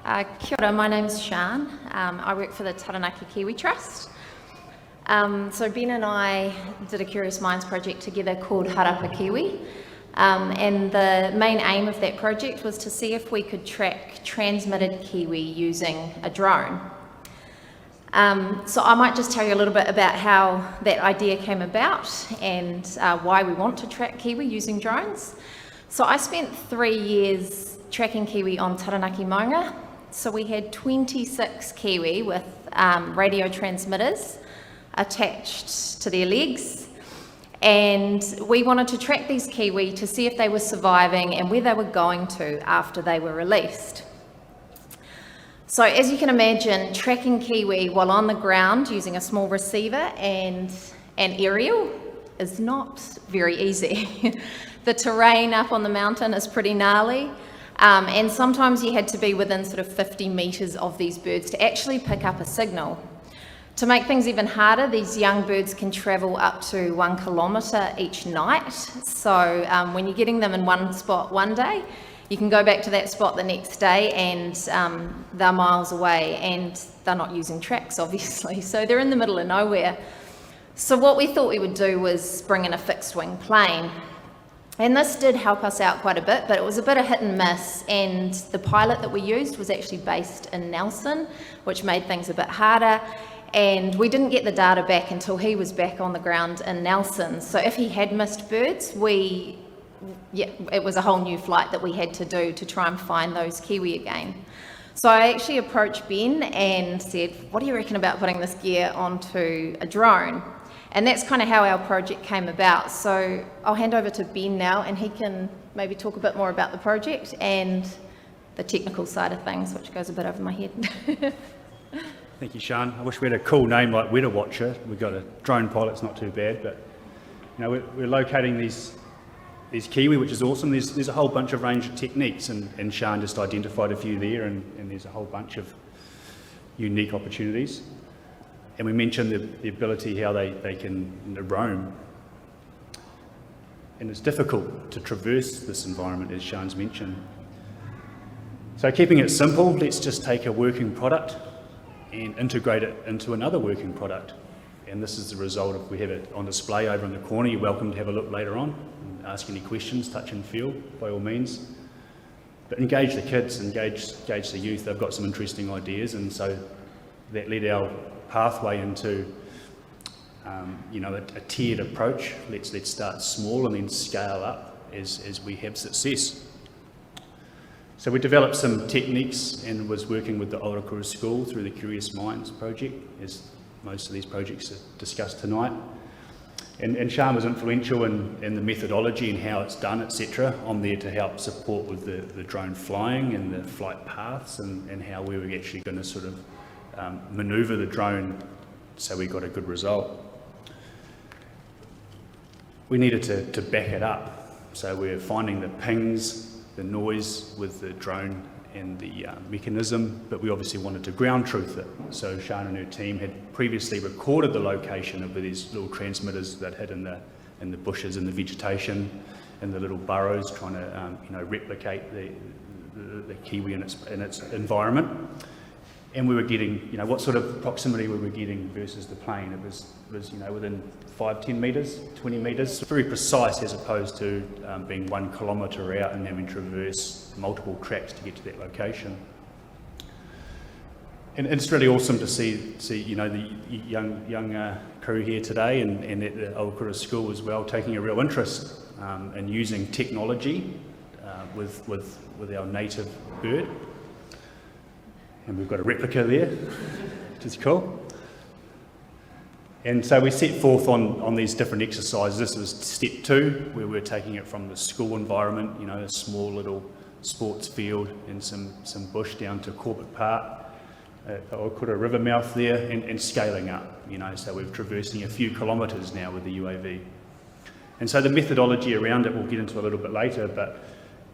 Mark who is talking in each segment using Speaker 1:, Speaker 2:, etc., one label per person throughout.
Speaker 1: Kia ora, my name's Sian. I work for the Taranaki Kiwi Trust. So Ben and I did a Curious Minds project together called Harapa Kiwi. And the main aim of that project was to see if we could track transmitted kiwi using a drone. So I might just tell you a little bit about how that idea came about and why we want to track kiwi using drones. So I spent 3 years tracking kiwi on Taranaki maunga. So we had 26 kiwi with radio transmitters attached to their legs. And we wanted to track these kiwi to see if they were surviving and where they were going to after they were released. So as you can imagine, tracking kiwi while on the ground using a small receiver and an aerial is not very easy. The terrain up on the mountain is pretty gnarly, and sometimes you had to be within sort of 50 metres of these birds to actually pick up a signal. To make things even harder, these young birds can travel up to 1 kilometre each night. So when you're getting them in one spot one day, you can go back to that spot the next day and they're miles away and they're not using tracks, obviously. So they're in the middle of nowhere. So what we thought we would do was bring in a fixed wing plane. And this did help us out quite a bit, but it was a bit of hit and miss. And the pilot that we used was actually based in Nelson, which made things a bit harder. And we didn't get the data back until he was back on the ground in Nelson. So if he had missed birds, it was a whole new flight that we had to do to try and find those kiwi again. So I actually approached Ben and said, what do you reckon about putting this gear onto a drone? And that's kind of how our project came about. So I'll hand over to Ben now and he can maybe talk a bit more about the project and the technical side of things, which goes a bit over my head.
Speaker 2: Thank you, Sian. I wish we had a cool name like Weather Watcher. We've got a drone pilot's not too bad, but we're locating these kiwi, which is awesome. There's a whole bunch of range of techniques, and Sian just identified a few there, and there's a whole bunch of unique opportunities. And we mentioned the ability how they can roam. And it's difficult to traverse this environment, as Sian's mentioned. So keeping it simple, let's just take a working product and integrate it into another working product. And this is the result of, we have it on display over in the corner. You're welcome to have a look later on and ask any questions, touch and feel, by all means. But engage the kids, engage the youth. They've got some interesting ideas, and so that led our pathway into a tiered approach. Let's start small and then scale up as we have success. So we developed some techniques and was working with the Aotearoa School through the Curious Minds project, as most of these projects are discussed tonight. And Sian was influential in the methodology and how it's done, etc. I'm there to help support with the drone flying and the flight paths and how we were actually going to sort of manoeuvre the drone so we got a good result. We needed to back it up. So we're finding the pings, the noise with the drone and the mechanism, but we obviously wanted to ground truth it. So Sian and her team had previously recorded the location of these little transmitters that hid in the bushes and the vegetation and the little burrows, trying to replicate the kiwi in its environment. And we were getting, what sort of proximity we were getting versus the plane. It was within 5-10 metres, 20 metres. Very precise, as opposed to being 1 kilometre out and having to traverse multiple tracks to get to that location. And it's really awesome to see the young crew here today and at the Aotearoa School as well, taking a real interest in using technology with our native bird. And we've got a replica there, which is cool. And so we set forth on these different exercises. This was step 2, where we're taking it from the school environment, a small little sports field and some bush, down to Corbett Park, Aotearoa River mouth there, and scaling up, so we're traversing a few kilometres now with the UAV. And so the methodology around it we'll get into a little bit later, but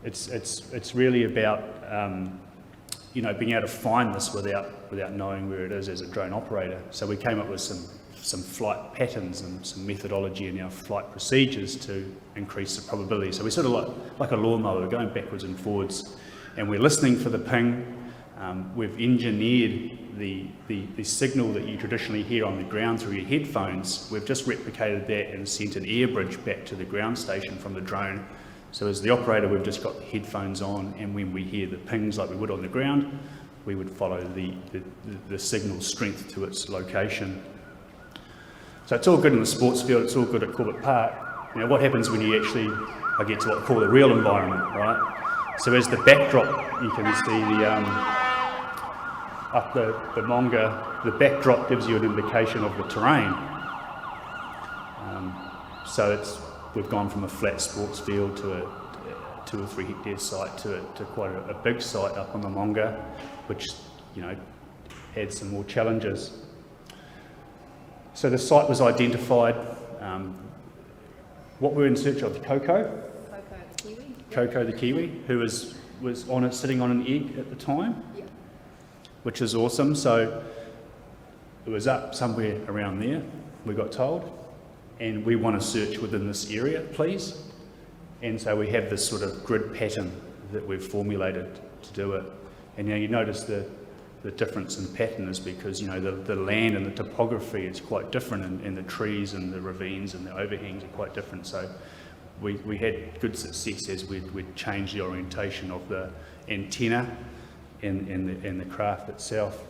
Speaker 2: it's really about being able to find this without knowing where it is as a drone operator. So we came up with some flight patterns and some methodology in our flight procedures to increase the probability. So we're sort of like a lawnmower, we're going backwards and forwards, and we're listening for the ping, We've engineered the signal that you traditionally hear on the ground through your headphones. We've just replicated that and sent an air bridge back to the ground station from the drone. So as the operator, we've just got the headphones on, and when we hear the pings like we would on the ground, we would follow the signal strength to its location. So it's all good in the sports field, it's all good at Corbett Park. Now what happens when you actually, I get to what I call the real environment, right? So as the backdrop, you can see up the Monga, the backdrop gives you an indication of the terrain. We've gone from a flat sports field to a 2 or 3 hectare site to quite a big site up on the Monga, which, you know, had some more challenges. So the site was identified. What we're in search of, Coco
Speaker 1: the kiwi.
Speaker 2: Coco the kiwi, who was on it, sitting on an egg at the time,
Speaker 1: Yep.
Speaker 2: which is awesome. So it was up somewhere around there, we got told, and we want to search within this area, please. And so we have this sort of grid pattern that we've formulated to do it. And you notice the difference in pattern is because, you know, the land and the topography is quite different, and the trees and the ravines and the overhangs are quite different. So we had good success as we'd changed the orientation of the antenna and the craft itself.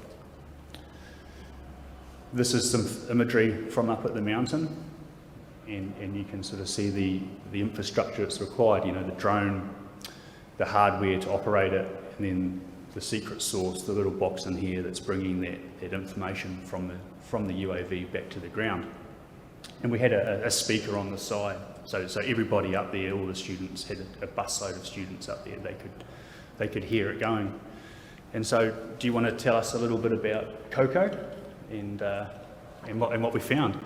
Speaker 2: This is some imagery from up at the mountain, and you can sort of see the infrastructure that's required, you know, the drone, the hardware to operate it, and then the secret source, the little box in here that's bringing that information from the UAV back to the ground. And we had a speaker on the side, so everybody up there, all the students, had a busload of students up there, they could hear it going. And so, do you want to tell us a little bit about Coco and what we found?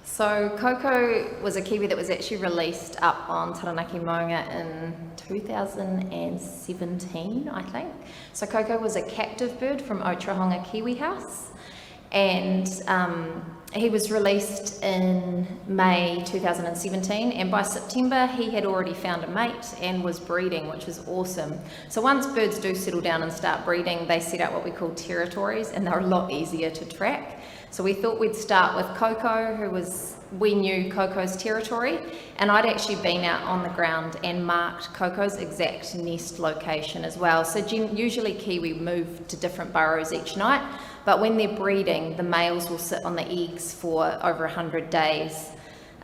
Speaker 1: So Coco was a kiwi that was actually released up on Taranaki Maunga in 2017, I think. So Coco was a captive bird from Otrahonga Kiwi House, and he was released in May 2017, and by September he had already found a mate and was breeding, which is awesome. So once birds do settle down and start breeding, they set out what we call territories, and they're a lot easier to track. So we thought we'd start with Coco, we knew Coco's territory, and I'd actually been out on the ground and marked Coco's exact nest location as well. So usually kiwi move to different burrows each night, but when they're breeding, the males will sit on the eggs for over 100 days,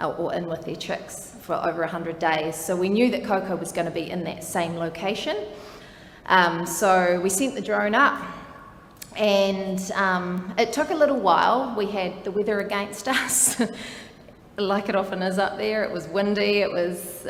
Speaker 1: or in with their chicks for over 100 days. So we knew that Coco was going to be in that same location. So we sent the drone up, and it took a little while. We had the weather against us, like it often is up there. It was windy, it was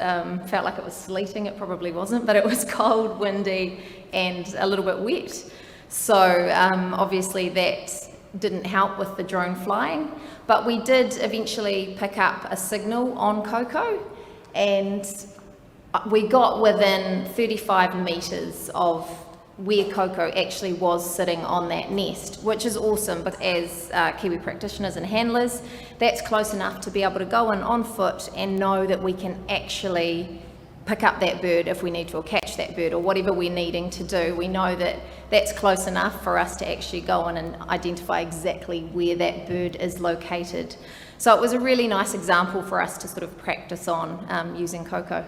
Speaker 1: felt like it was sleeting. It probably wasn't, but it was cold, windy, and a little bit wet. So obviously that didn't help with the drone flying, but we did eventually pick up a signal on Coco, and we got within 35 metres of where Coco actually was sitting on that nest, which is awesome, but as Kiwi practitioners and handlers, that's close enough to be able to go in on foot and know that we can actually pick up that bird if we need to, or catch that bird, or whatever we're needing to do. We know that that's close enough for us to actually go in and identify exactly where that bird is located. So it was a really nice example for us to sort of practice on using Coco.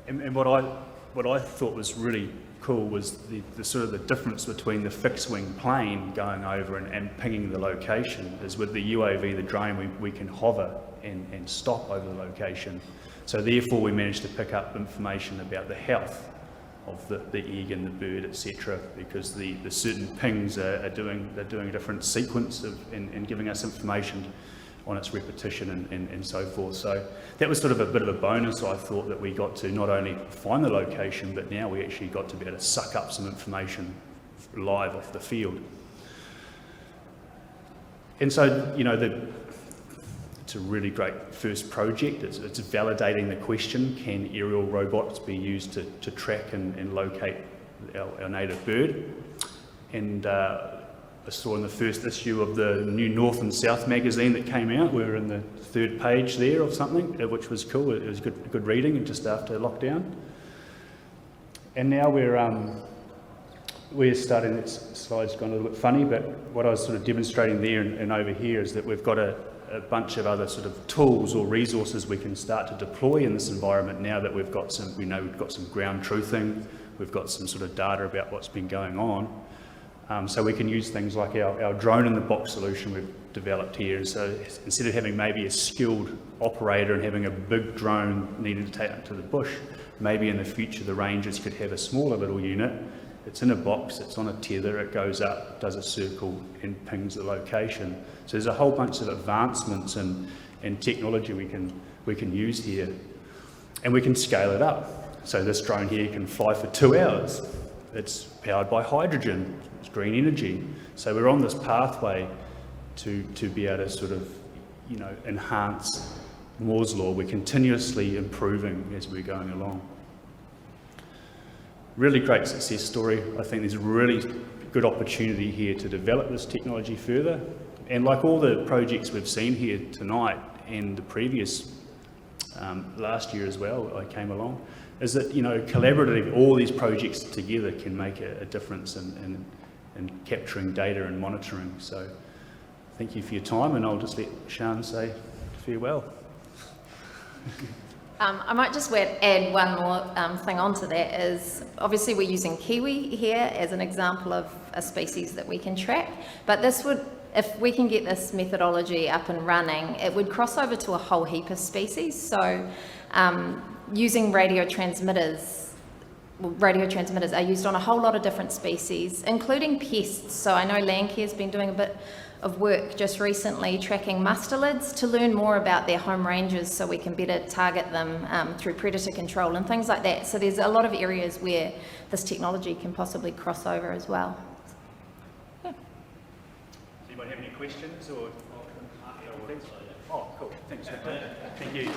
Speaker 2: And what I thought was really cool was the sort of the difference between the fixed wing plane going over and pinging the location is with the UAV, the drone, we can hover and stop over the location. So therefore we managed to pick up information about the health of the egg and the bird, etc., because the certain pings are doing a different sequence and giving us information on its repetition and so forth. So that was sort of a bit of a bonus, I thought, that we got to not only find the location, but now we actually got to be able to suck up some information live off the field. And so, you know, it's a really great first project. It's validating the question, can aerial robots be used to track and locate our native bird? And I saw in the first issue of the new North and South magazine that came out. We were in the 3rd page there of something, which was cool. It was good reading just after lockdown. And now we're starting, that slide's gone a little bit funny, but what I was sort of demonstrating there and over here is that we've got a bunch of other sort of tools or resources we can start to deploy in this environment now that we've got some, we've got some ground truthing, we've got some sort of data about what's been going on. So we can use things like our drone in the box solution we've developed here. And so instead of having maybe a skilled operator and having a big drone needed to take it to the bush, maybe in the future the rangers could have a smaller little unit. It's in a box, it's on a tether, it goes up, does a circle and pings the location. So there's a whole bunch of advancements and technology we can use here. And we can scale it up. So this drone here can fly for 2 hours. It's powered by hydrogen, it's green energy. So we're on this pathway to be able to sort of, enhance Moore's Law. We're continuously improving as we're going along. Really great success story. I think there's a really good opportunity here to develop this technology further. And like all the projects we've seen here tonight and the previous last year as well, I came along, is that, collaboratively, all these projects together can make a difference in capturing data and monitoring. So thank you for your time, and I'll just let Sian say farewell.
Speaker 1: I might just add one more thing onto that is, obviously we're using kiwi here as an example of a species that we can track, but this would, if we can get this methodology up and running, it would cross over to a whole heap of species. So using radio transmitters are used on a whole lot of different species, including pests. So I know Landcare's been doing a bit of work just recently tracking mustelids to learn more about their home ranges so we can better target them through predator control and things like that. So there's a lot of areas where this technology can possibly cross over as well. Yeah.
Speaker 2: Does anybody have any questions or? Oh, cool. Thanks. Thank you.